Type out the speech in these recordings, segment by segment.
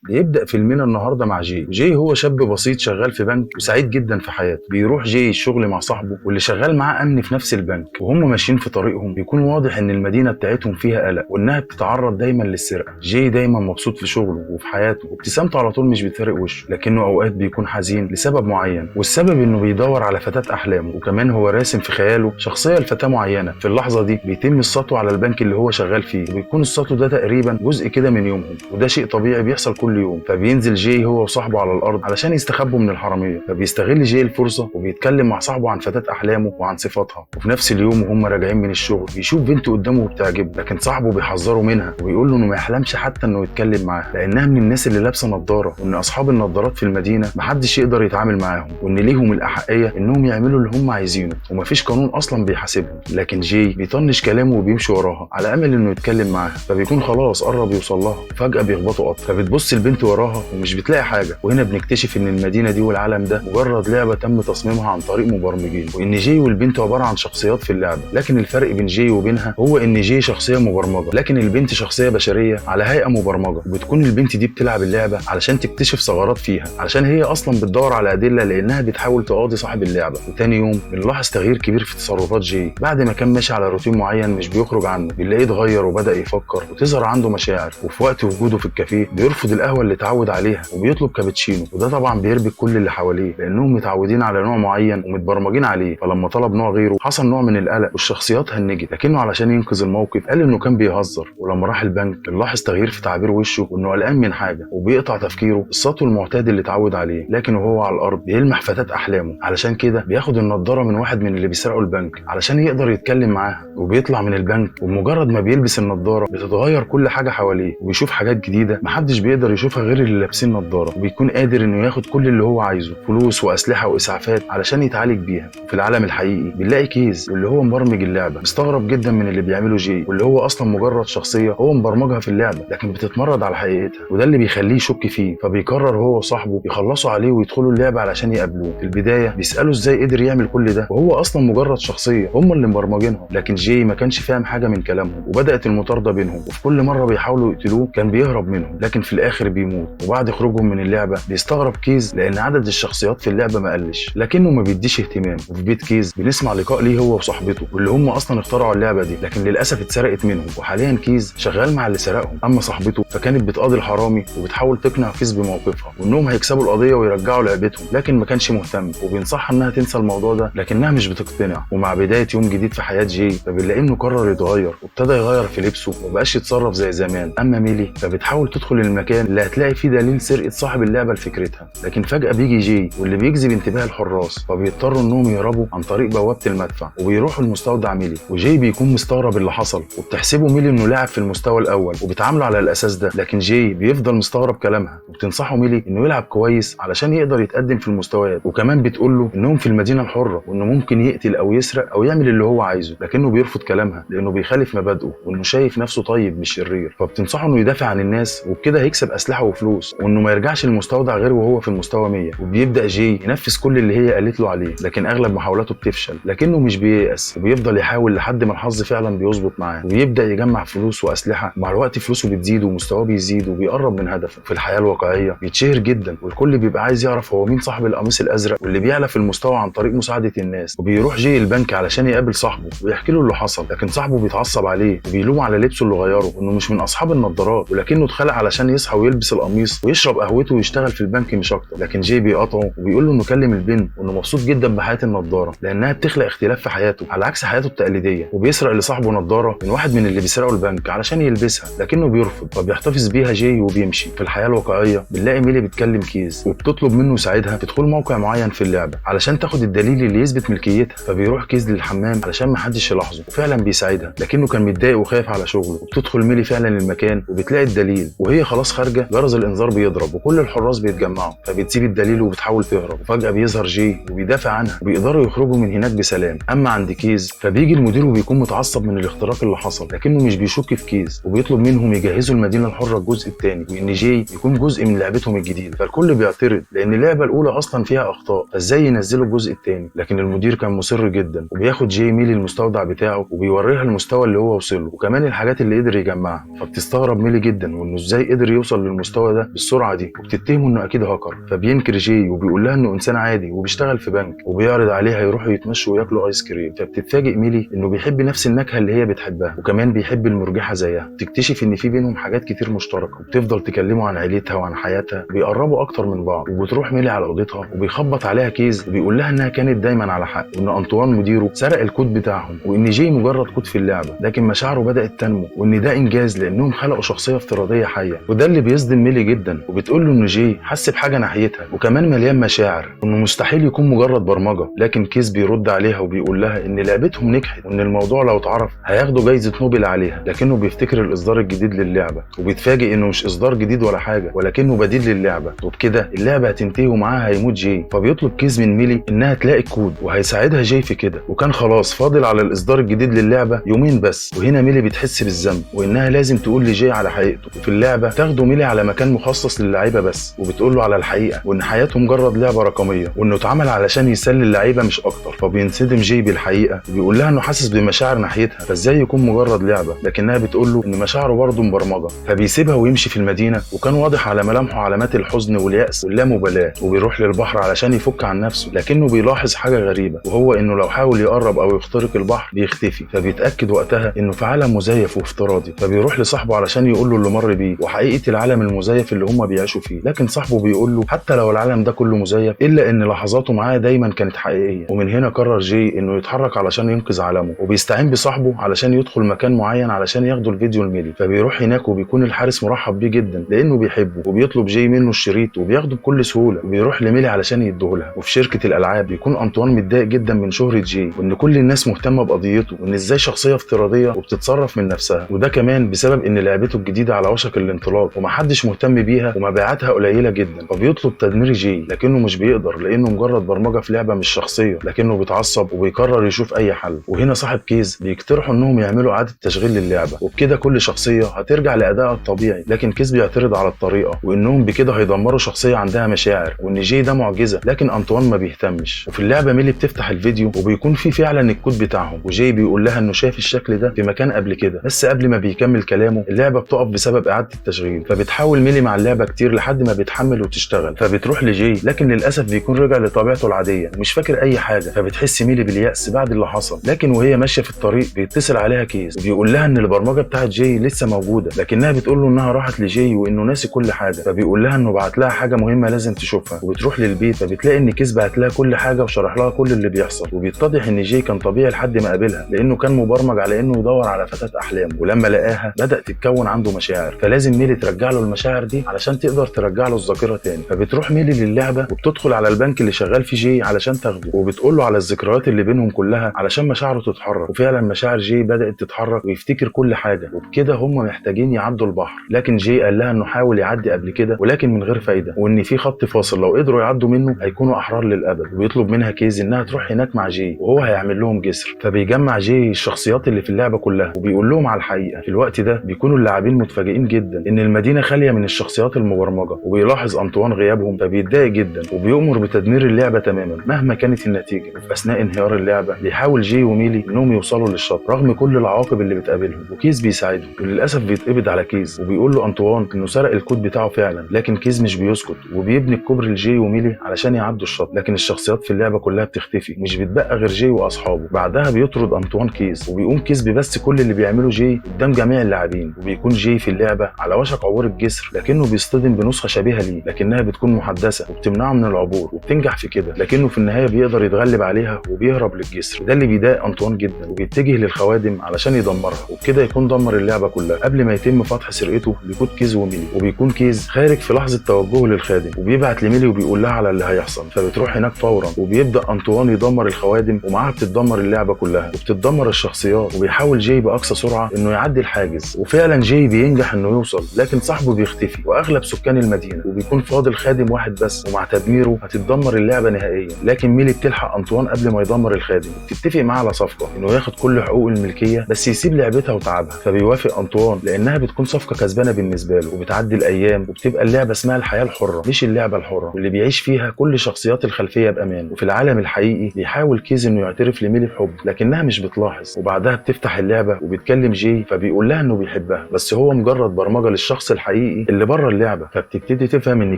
بيبدأ فيلمنا النهارده مع جاي. جاي هو شاب بسيط شغال في بنك وسعيد جدا في حياته. بيروح جاي الشغل مع صاحبه واللي شغال معاه امن في نفس البنك، وهم ماشيين في طريقهم بيكون واضح ان المدينه بتاعتهم فيها قلق وانها بتتعرض دايما للسرقه. جاي دايما مبسوط في شغله وفي حياته وابتسامته على طول مش بتفارق وشه، لكنه اوقات بيكون حزين لسبب معين، والسبب انه بيدور على فتاة احلامه، وكمان هو راسم في خياله شخصيه لفتاه معينه. في اللحظه دي بيتم السطو على البنك اللي هو شغال فيه، وبيكون السطو ده تقريبا جزء كده من يومهم، وده شيء طبيعي بيحصل كل يوم. فبينزل جاي هو وصاحبه على الارض علشان يستخبوا من الحراميه. فبيستغل جاي الفرصه وبيتكلم مع صاحبه عن فتاة احلامه وعن صفاتها. وفي نفس اليوم وهم راجعين من الشغل بيشوف بنت قدامه وبتعجبه، لكن صاحبه بيحذره منها وبيقول له انه ما يحلمش حتى انه يتكلم معاها، لانها من الناس اللي لابسه نظاره، وان اصحاب النظارات في المدينه محدش يقدر يتعامل معاهم، وان ليهم الاحقيه انهم يعملوا اللي هم عايزينه ومفيش قانون اصلا بيحاسبهم. لكن جاي بيطنش كلامه وبيمشي وراها على امل انه يتكلم معاها. فبيكون خلاص قرب يوصل لها، وفجاه بيخبطوا قطر. فبتبص البنت وراها ومش بتلاقي حاجه. وهنا بنكتشف ان المدينه دي والعالم ده مجرد لعبه تم تصميمها عن طريق مبرمجين، وان جاي والبنت عباره عن شخصيات في اللعبه. لكن الفرق بين جاي وبينها هو ان جاي شخصيه مبرمجه، لكن البنت شخصيه بشريه على هيئه مبرمجه. وبتكون البنت دي بتلعب اللعبه علشان تكتشف ثغرات فيها، علشان هي اصلا بتدور على ادله لانها بتحاول تقاضي صاحب اللعبه. وتاني يوم بنلاحظ تغيير كبير في تصرفات جاي. بعد ما كان ماشي على روتين معين مش بيخرج عنه، بنلاقيه اتغير وبدا يفكر وتظهر عنده مشاعر. وفي وقت وجوده في الكافيه بيرفض القهوه اللي اتعود عليها وبيطلب كابتشينو، وده طبعا بيربك كل اللي حواليه لانهم متعودين على نوع معين ومتبرمجين عليه. فلما طلب نوع غيره حصل نوع من القلق والشخصيات هنجت، لكنه علشان ينقذ الموقف قال انه كان بيهزر. ولما راح البنك نلاحظ تغيير في تعابير وشه وانه قلقان من حاجه، وبيقطع تفكيره السطو المعتاد اللي اتعود عليه. لكن وهو على الارض بيلمح فتاة احلامه، علشان كده بياخد النضاره من واحد من اللي بيسرقوا البنك علشان يقدر يتكلم معاها. وبيطلع من البنك، ومجرد ما بيلبس النضاره بتتغير كل حاجه حواليه، وبيشوف حاجات جديده محدش بيقدر يشوفها غير اللي لابسين نضاره. وبيكون قادر انه ياخد كل اللي هو عايزه، فلوس واسلحه واسعافات علشان يتعالج بيها. في العالم الحقيقي بنلاقي كيز واللي هو مبرمج اللعبه مستغرب جدا من اللي بيعمله جاي، واللي هو اصلا مجرد شخصيه هو مبرمجها في اللعبه لكن بتتمرد على حقيقتها، وده اللي بيخليه يشك فيه. فبيقرر هو وصاحبه يخلصوا عليه ويدخلوا اللعبه علشان يقابلوه. في البدايه بيسالوا ازاي قدر يعمل كل ده وهو اصلا مجرد شخصيه هم اللي مبرمجينها. لكن جاي ما كانش فاهم حاجه من كلامهم، وبدات المطارده بينهم، وفي كل مره بيحاولوا يقتلوه كان بيهرب منهم، لكن في الاخر بيموت. وبعد خروجهم من اللعبه بيستغرب كيز لان عدد الشخصيات في اللعبه ما قلش، لكنه ما بيديش اهتمام. وفي بيت كيز بنسمع لقاء ليه هو وصاحبته واللي هم اصلا اخترعوا اللعبه دي، لكن للاسف اتسرقت منهم، وحاليا كيز شغال مع اللي سرقهم. اما صاحبته فكانت بتقاضي الحرامي وبتحاول تقنع كيز بموقفها وانهم هيكسبوا القضيه ويرجعوا لعبتهم، لكن ما كانش مهتم وبينصحها انها تنسى الموضوع ده، لكنها مش بتقتنع. ومع بدايه يوم جديد في حياه جاي فبنلاقيه انه قرر يتغير وابتدى يغير في لبسه ومبقاش يتصرف زي زمان. اما ميلي فبتحاول تدخل المكان اللي هتلاقي فيه دليل سرقه صاحب اللعبه لفكرتها، لكن فجاه بيجي جاي واللي بيجذب انتباه الحراس، فبيضطروا انهم يهربوا عن طريق بوابه المدفع وبيروحوا لمستودع ميلي. وجاي بيكون مستغرب اللي حصل، وبتحسبه ميلي انه لاعب في المستوى الاول وبيتعاملوا على الاساس ده، لكن جاي بيفضل مستغرب كلامها وبتنصحه ميلي انه يلعب كويس علشان يقدر يتقدم في المستويات. وكمان بتقول له انهم في المدينه الحره وانه ممكن يقتل او يسرق او يعمل اللي هو عايزه، لكنه بيرفض كلامها لانه بيخالف مبادئه وانه شايف نفسه طيب مش شرير. فبتنصحه انه يدافع عن الناس وبكده هيكسب اسلحه وفلوس، وانه ما يرجعش المستودع غير وهو في المستوى 100. وبيبدا جاي ينفذ كل اللي هي قالت له عليه، لكن اغلب محاولاته بتفشل، لكنه مش بييأس وبيفضل يحاول لحد ما الحظ فعلا بيظبط معاه وبيبدا يجمع فلوس واسلحه. مع الوقت فلوسه بتزيد ومستواه بيزيد وبيقرب من هدفه. في الحياه الواقعيه بيتشهر جدا والكل بيبقى عايز يعرف هو مين صاحب القميص الازرق واللي بيعلى في المستوى عن طريق مساعده الناس. وبيروح جاي البنك علشان يقابل صاحبه ويحكي له اللي حصل، لكن صاحبه بيتعصب عليه وبيلوم على لبسه اللي غيره وانه مش من اصحاب النضارات، ولكنه اتخلق علشان يصحى ويلبس القميص ويشرب قهوته ويشتغل في البنك مش اكتر. لكن جاي بيقاطعه وبيقول له انه كلم البنت وانه مبسوط جدا بحياه النضاره لانها بتخلق اختلاف في حياته على عكس حياته التقليديه. وبيسرق لصاحبه نضاره من واحد من اللي بيسرقوا البنك علشان يلبسها، لكنه بيرفض فبيحتفظ بيها جاي وبيمشي. في الحياه الواقعيه بنلاقي ميلي بتكلم كيز وبتطلب منه يساعدها تدخل موقع معين في اللعبه علشان تاخد الدليل اللي يثبت ملكيتها. فبيروح كيز للحمام علشان محدش يلاحظه، وفعلا بيساعدها لكنه كان متضايق وخايف على شغله. وبتدخل ميلي فعلا المكان وبتلاقي الدليل، وهي خلاص خارجه جرس الانذار بيضرب وكل الحراس بيتجمعوا، فبتسيب الدليل وبتحاول تهرب. وفجاه بيظهر جاي وبيدافع عنها وبيقدروا يخرجوا من هناك بسلام. اما عند كيز فبيجي المدير وبيكون متعصب من الاختراق اللي حصل، لكنه مش بيشك في كيز وبيطلب منهم يجهزوا المدينه الحره الجزء الثاني وان جاي يكون جزء من لعبتهم الجديده. فالكل بيعترض لان اللعبه الاولى اصلا فيها اخطاء، فازاي ينزلوا الجزء الثاني؟ لكن المدير كان مصر جدا وبياخد جاي ميلي المستودع بتاعه وبيوريها المستوى اللي هو وصل له وكمان الحاجات اللي قدر يجمعها. فبتستغرب ميلي جدا وانه ازاي قدر يوصل للمستوى ده بالسرعه دي وبتتهمه انه اكيد هاكر. فبينكر جاي وبيقول لها انه انسان عادي وبيشتغل في بنك، وبيعرض عليها يروحوا يتمشوا وياكلوا ايس كريم. فبتتفاجئ ميلي انه بيحب نفس النكهه اللي هي بتحبها، وكمان بيحب المرجحه زيها. تكتشف ان في بينهم حاجات كتير مشتركه، وبتفضل تكلمه عن عيلتها وعن حياتها، بيقربوا اكتر من بعض. وبتروح ميلي على اوضتها وبيخبط عليها كيز وبيقول لها انها كانت دايما على حق، وان انطوان مديره سرق الكود بتاعهم، وان جاي مجرد كود في اللعبه، لكن مشاعره بدات تنمو، وان ده انجاز لانهم خلقوا شخصيه افتراضيه حيه. وده اللي بيصدم ميلي جدا، وبتقول له ان جاي حس بحاجه ناحيتها وكمان مليان مشاعر، وانه مستحيل يكون مجرد برمجه. لكن كيز بيرد عليها وبيقول لها ان لعبتهم نجحت، وان الموضوع لو اتعرف هياخدوا جايزه نوبل عليها. لكنه بيفتكر الاصدار الجديد للعبه، وبيتفاجئ انه مش اصدار جديد ولا حاجه، ولكنه بديل للعبه، وبكده اللعبه هتنتهي ومعاها هيموت جاي. فبيطلب كيز من ميلي انها تلاقي الكود وهيساعدها جاي في كده، وكان خلاص فاضل على الاصدار الجديد للعبه يومين بس. وهنا ميلي بتحس بالذنب وانها لازم تقول لجاي على حقيقته. وفي اللعبه تاخده ميلي على مكان مخصص للعيبه بس، وبتقول له على الحقيقه، وان حياته مجرد لعبه رقميه، وانه اتعمل علشان يسلي اللعيبه مش اكتر. فبينصدم جاي بالحقيقه وبيقول لها انه حاسس بمشاعر ناحيتها، فازاي يكون مجرد لعبه؟ لكنها بتقول له ان مشاعره برضه مبرمجه. فبيسيبها ويمشي في المدينه، وكان واضح على ملامحه علامات الحزن واليأس واللامبالاه. وبيروح للبحر علشان يفك عن نفسه، لكنه بيلاحظ حاجه غريبه، وهو انه لو حاول يقرب او يخترق البحر بيختفي. فبيتاكد وقتها انه في عالم مزيف وافتراضي. فبيروح لصاحبه علشان يقول له اللي مر بيه وحقيقه العالم المزيف اللي هم بيعيشوا فيه. لكن صاحبه بيقول له حتى لو العالم ده كله مزيف، الا ان لحظاته معاه دايما كانت حقيقيه. ومن هنا قرر جاي انه يتحرك علشان ينقذ عالمه، وبيستعين بصاحبه علشان يدخل مكان معين علشان ياخدوا الفيديو الميلي. فبيروح هناك وبيكون الحارس مرحب بيه جدا لانه بيحبه، وبيطلب جاي منه الشريط وبياخده بكل سهوله. وبيروح لميلي علشان يديهولها. وفي شركه الالعاب بيكون انطوان متضايق جدا من شهره جاي، وان كل الناس مهتمه بقضيته، وان ازاي شخصيه افتراضيه وبتتصرف من نفسها. وده كمان بسبب ان لعبته الجديده على وشك الانطلاق ومحدش مهتم بيها ومبيعاتها قليله جدا. فبيطلب تدمير جاي لكنه مش بيقدر لانه مجرد برمجه في لعبه مش شخصيه. لكنه بيتعصب وبيقرر يشوف اي حل. وهنا صاحب كيز بيقترحوا انهم يعملوا اعاده تشغيل للعبه، وبكده كل شخصيه هترجع لادائها الطبيعي. لكن كيز بيعترض على الطريقه، وانهم بكده هيدمروا شخصيه عندها مشاعر، وان جاي ده معجزه. لكن انطوان ما بيهتمش. وفي اللعبه ميلي بتفتح الفيديو وبيكون فيه فعلا الكود بتاعهم، وجاي بيقول لها انه شاف الشكل ده في مكان قبل كده. بس قبل ما بيكمل كلامه اللعبه بتقف بسبب اعاده التشغيل. فبتحاول ميلي مع اللعبه كتير لحد ما بتحمل وتشتغل. فبتروح لجاي لكن للاسف بيكون رجع لطبيعته العاديه ومش فاكر اي حاجه. فبتحس ميلي باليأس بعد اللي حصل. لكن وهي ماشيه في الطريق بيتصل عليها كيز وبيقول لها ان البرمجه بتاعت جاي لسه موجوده، لكنها بتقول له انها راحت لجاي وانه ناسي كل حاجه. فبيقول لها انه بعت لها حاجه مهمه لازم تشوفها. وبتروح للبيت فبتلاقي ان كيز بعت لها كل حاجه وشرح لها كل اللي بيحصل. وبيتضح ان جاي كان طبيعي لحد ما قابلها، لانه كان مبرمج على انه يدور على فتاه احلامه. ولما لقاها بدأ تتكون عنده مشاعر، فلازم ميلي ترجع له المشاعر دي علشان تقدر ترجع له الذاكره تاني. فبتروح ميلي للعبه وبتدخل على البنك اللي شغال فيه جاي علشان تاخده، وبتقول له على الذكريات اللي بينهم كلها علشان مشاعره تتحرك. وفعلا مشاعر جاي بدأت تتحرك ويفتكر كل حاجه. وبكده هم محتاجين يعدوا البحر. لكن جاي قال لها انه حاول يعدي قبل كده ولكن من غير فايده، وان في خط فاصل لو قدروا يعدوا منه هيكونوا احرار للابد. وبيطلب منها كيز انها تروح هناك مع جاي وهو هيعمل لهم جسر. فبيجمع جاي الشخصيات اللي في اللعبه كلها وبيقول لهم على الحقيقه. في الوقت ده بيكونوا اللاعبين متفاجئين جدا ان المدينه خاليه من الشخصيات المبرمجه، وبيلاحظ انطوان غيابهم فبيتضايق جدا وبيؤمر بتدمير اللعبه تماما مهما كانت النتيجه. وفي اثناء انهيار اللعبه بيحاول جاي وميلي انهم يوصلوا للشط رغم كل العواقب اللي بتقابلهم، وكيز بيساعدهم. وللاسف بيتقبض على كيز وبيقول له انطوان انه سرق الكود بتاعه فعلا. لكن كيز مش بيسكت وبيبني الكوبر لجاي وميلي علشان يعدوا الشط. لكن الشخصيات في اللعبه كلها بتختفي، مش بيتبقى غير جاي واصحابه. بعدها بيطرد انطوان كيز وبيقوم كيز ببث كل اللي بيعمله جاي قدام جميع اللاعبين. وبيكون جاي في اللعبه على وشك عبور الجسر، لكنه بيصطدم بنسخه شبيهه ليه لكنها بتكون محدثه وبتمنعه من العبور وبتنجح في كده. لكنه في النهايه بيقدر يتغلب عليها وبيهرب للجسر. ده اللي بيضايق انطوان جدا وبيتجه للخوادم علشان يدمرها، وبكده يكون دمر اللعبه كلها قبل ما يتم فتح سرقته لكود كيز وميلي. وبيكون كيز خارج في لحظه توجهه للخادم وبيبعت لميلي وبيقول لها على اللي هيحصل. فبتروح هناك فورا وبيبدا انطوان يدمر الخوادم ومعاها بتتدمر اللعبه كلها وبتتدمر الشخصيات. وبيحاول جاي باقصى سرعه انه يعدي الحاجز، وفعلا جاي بينجح انه يوصل. لكن صاحبه بيختفي واغلب سكان المدينه وبيكون فاضل خادم واحد بس، ومع تدميره هتتدمر اللعبه نهائيا. لكن ميلي بتلحق انطوان قبل ما يدمر الخادم وبتتفق معاه على صفقه انه ياخد كل حقوق الملكيه بس يسيب لعبتها وتعبها. فبيوافق انطوان لانها بتكون صفقه كسبانه بالنسبه له. وبتعدي الايام وبتبقى اللعبه اسمها الحياه الحره مش اللعبه الحره، واللي بيعيش فيها كل شخصيات الخلفيه بامان. وفي العالم الحقيقي بيحاول كيز انه يعترف لميلي بحب لكنها مش بتلاحظ. وبعدها بتفتح اللعبه وبتكلم جاي فبيقول لها انه بيحبها بس هو مجرد برمجه للشخص الحقيقي الحقيقي اللي بره اللعبه، فبتبتدي تفهم ان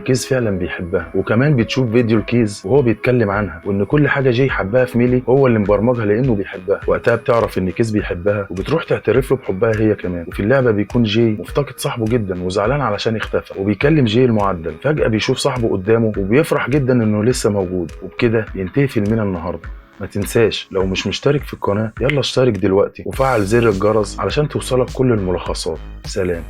كيز فعلا بيحبها، وكمان بتشوف فيديو الكيز وهو بيتكلم عنها، وان كل حاجه جاي حبها في ميلي هو اللي مبرمجها لانه بيحبها. وقتها بتعرف ان كيز بيحبها وبتروح تعترف له بحبها هي كمان. وفي اللعبه بيكون جاي مفتقد صاحبه جدا وزعلان علشان اختفى، وبيكلم جاي المعدل. فجاه بيشوف صاحبه قدامه وبيفرح جدا انه لسه موجود. وبكده ينتهي فيلمنا النهارده. ما تنساش لو مش مشترك في القناه يلا اشترك دلوقتي وفعل زر الجرس علشان توصلك كل الملخصات. سلام.